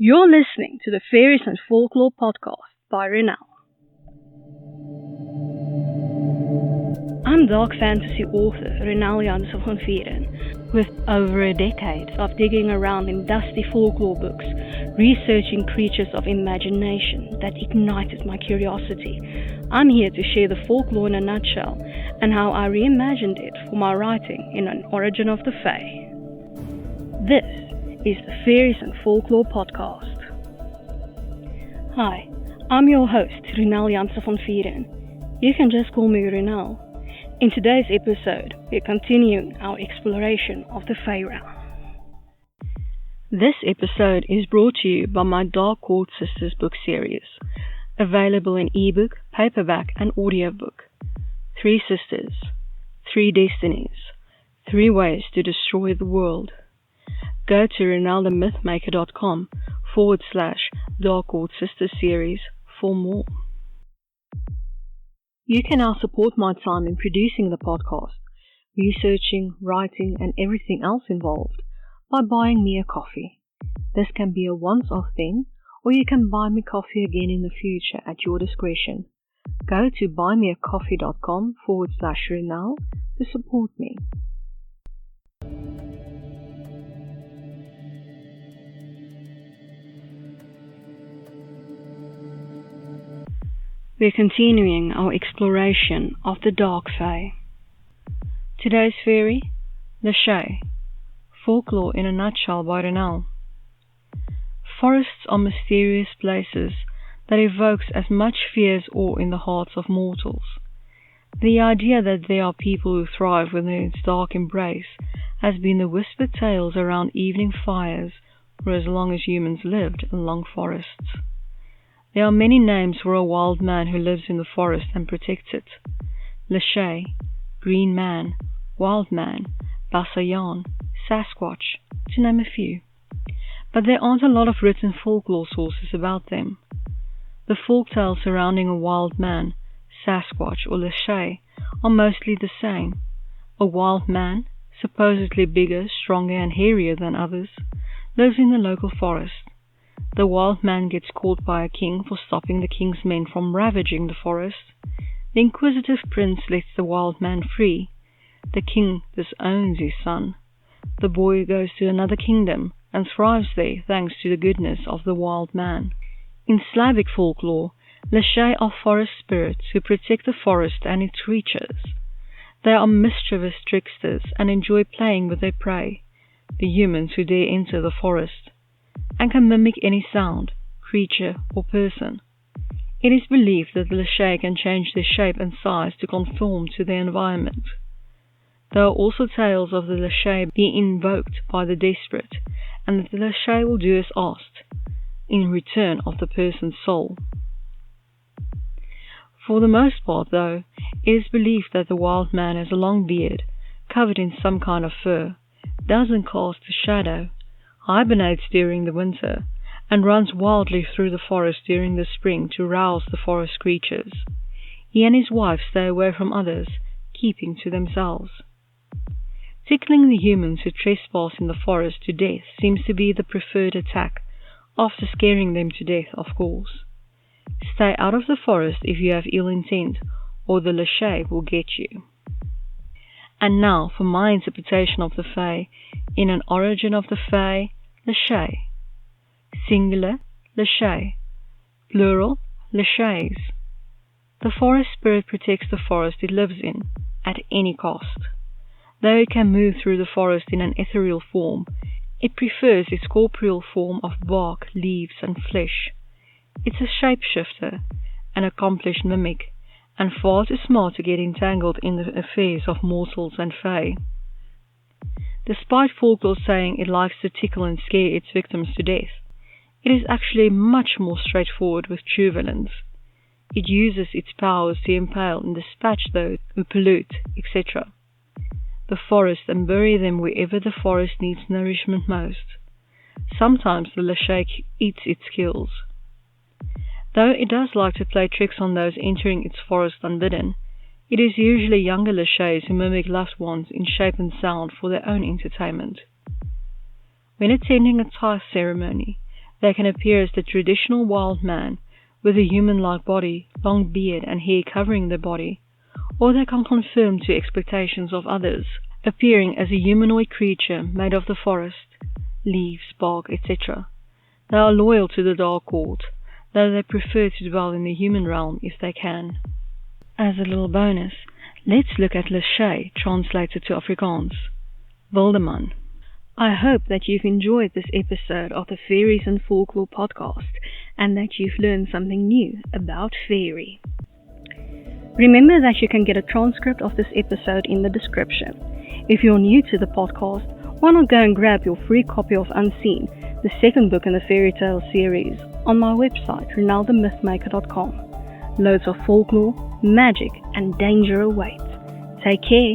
You're listening to the Faeries and Folklore podcast by Ronel. I'm dark fantasy author Ronel Janse van Vuuren. With over a decade of digging around in dusty folklore books, researching creatures of imagination that ignited my curiosity, I'm here to share the folklore in a nutshell and how I reimagined it for my writing in An Origin of the Fae. This is the Faeries and Folklore podcast. Hi, I'm your host Ronel Janse van Vuuren. You can just call me Ronel. In today's episode, we're continuing our exploration of the Fae realm. This episode is brought to you by my Dark Court Sisters book series, available in ebook, paperback, and audiobook. 3 sisters, 3 destinies, 3 ways to destroy the world. Go to ronelthemythmaker.com/Dark Court Sisters series for more. You can now support my time in producing the podcast, researching, writing, and everything else involved by buying me a coffee. This can be a once-off thing, or you can buy me coffee again in the future at your discretion. Go to buymeacoffee.com/Ronel to support me. We're continuing our exploration of the Dark Fae. Today's fairy, Leshi, Folklore in a Nutshell by Ronel. Forests are mysterious places that evokes as much fear as awe in the hearts of mortals. The idea that there are people who thrive within its dark embrace has been the whispered tales around evening fires for as long as humans lived in long forests. There are many names for a wild man who lives in the forest and protects it. Leshi, Green Man, Wild Man, Basayan, Sasquatch, to name a few. But there aren't a lot of written folklore sources about them. The folktales surrounding a wild man, Sasquatch, or Leshi are mostly the same. A wild man, supposedly bigger, stronger, and hairier than others, lives in the local forest. The wild man gets caught by a king for stopping the king's men from ravaging the forest. The inquisitive prince lets the wild man free. The king disowns his son. The boy goes to another kingdom and thrives there thanks to the goodness of the wild man. In Slavic folklore, Leshi are forest spirits who protect the forest and its creatures. They are mischievous tricksters and enjoy playing with their prey, the humans who dare enter the forest, and can mimic any sound, creature, or person. It is believed that the Leshi can change their shape and size to conform to their environment. There are also tales of the Leshi being invoked by the desperate, and that the Leshi will do as asked, in return of the person's soul. For the most part, though, it is believed that the wild man has a long beard, covered in some kind of fur, doesn't cast a shadow, hibernates during the winter, and runs wildly through the forest during the spring to rouse the forest creatures. He and his wife stay away from others, keeping to themselves. Tickling the humans who trespass in the forest to death seems to be the preferred attack, after scaring them to death, of course. Stay out of the forest if you have ill intent, or the Leshi will get you. And now for my interpretation of the Fae in An Origin of the Fae, Leshi. Singular, Leshi. Plural, Leshis. The forest spirit protects the forest it lives in, at any cost. Though it can move through the forest in an ethereal form, it prefers its corporeal form of bark, leaves, and flesh. It's a shapeshifter, an accomplished mimic, and far too smart to get entangled in the affairs of mortals and fae. Despite folklore saying it likes to tickle and scare its victims to death, it is actually much more straightforward with true villains. It uses its powers to impale and dispatch those who pollute, etc. the forest and bury them wherever the forest needs nourishment most. Sometimes the Leshi eats its kills. Though it does like to play tricks on those entering its forest unbidden, it is usually younger Leshis who mimic loved ones in shape and sound for their own entertainment. When attending a tithe ceremony, They can appear as the traditional wild man, with a human-like body, long beard and hair covering their body, or they can conform to expectations of others, appearing as a humanoid creature made of the forest, leaves, bark, etc. They are loyal to the Dark Court, though they prefer to dwell in the human realm if they can. As a little bonus, let's look at Leshi translated to Afrikaans. Wildeman. I hope that you've enjoyed this episode of the Faeries and Folklore podcast and that you've learned something new about fairy. Remember that you can get a transcript of this episode in the description. If you're new to the podcast, why not go and grab your free copy of Unseen, the second book in the fairy tale series, on my website, ronelthemythmaker.com. Loads of folklore, magic, and danger await. Take care.